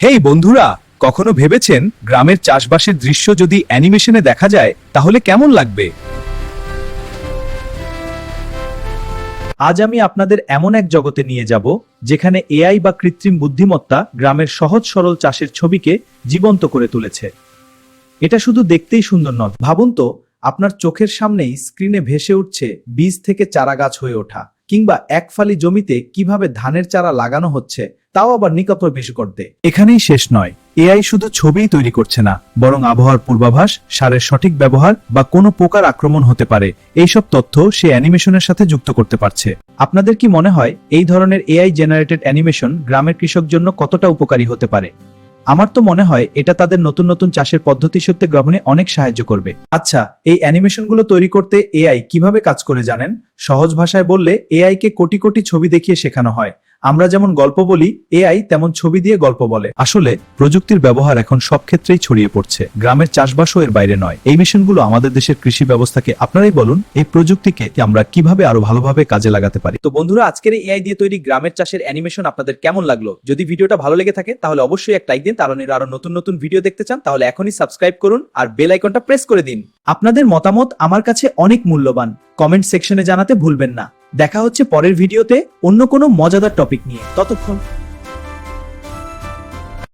হেই বন্ধুরা, কখনো ভেবেছেন গ্রামের চাষবাসের দৃশ্য যদি অ্যানিমেশনে দেখা যায় তাহলে কেমন লাগবে? আজ আমি আপনাদের এমন এক জগতে নিয়ে যাব যেখানে এআই বা কৃত্রিম বুদ্ধিমত্তা গ্রামের সহজ সরল চাষের ছবিকে জীবন্ত করে তুলেছে। এটা শুধু দেখতেই সুন্দর নয়, ভাবুন তো আপনার চোখের সামনেই স্ক্রিনে ভেসে উঠছে বীজ থেকে চারা গাছ হয়ে ওঠা, কিংবা এক ফালি জমিতে কিভাবে ধানের চারা লাগানো হচ্ছে, তাও আবার নিকট বেশি করতে। এখানেই শেষ নয়, এআই শুধু ছবিই তৈরি করছে না, বরং আবহাওয়ার পূর্বাভাস, সারের সঠিক ব্যবহার বা কোনো পোকার আক্রমণ হতে পারে এইসব তথ্য সে অ্যানিমেশনের সাথে যুক্ত করতে পারছে। আপনাদের কি মনে হয় এই ধরনের এআই জেনারেটেড অ্যানিমেশন গ্রামের কৃষক জন্য কতটা উপকারী হতে পারে? আমার তো মনে হয় এটা তাদের নতুন নতুন চাষের পদ্ধতি সত্যি গ্রহণে অনেক সাহায্য করবে। আচ্ছা, এই অ্যানিমেশনগুলো তৈরি করতে এআই কিভাবে কাজ করে জানেন? সহজ ভাষায় বললে, এআই কে কোটি কোটি ছবি দেখিয়ে শেখানো হয়। আমরা যেমন গল্প বলি, এআই তেমন ছবি দিয়ে গল্প বলে। আসলে প্রযুক্তির ব্যবহার এখন সব ক্ষেত্রেই ছড়িয়ে পড়ছে, গ্রামের চাষবাসও এর বাইরে নয়। এই মিশনগুলো আমাদের দেশের কৃষি ব্যবস্থাকে, আপনারাই বলুন, এই প্রযুক্তিকে আমরা কিভাবে আরো ভালোভাবে কাজে লাগাতে পারি। তো বন্ধুরা, আজকের এআই দিয়ে তৈরি গ্রামের চাষের অ্যানিমেশন আপনাদের কেমন লাগলো? যদি ভিডিওটা ভালো লেগে থাকে তাহলে অবশ্যই একটা লাইক দিন। কারণ আরো নতুন নতুন ভিডিও দেখতে চান তাহলে এখনই সাবস্ক্রাইব করুন আর বেল আইকনটা প্রেস করে দিন। আপনাদের মতামত আমার কাছে অনেক মূল্যবান, কমেন্ট সেকশনে জানাতে ভুলবেন না। দেখা হচ্ছে পরের ভিডিওতে অন্য কোনো মজাদার টপিক নিয়ে। ততক্ষণ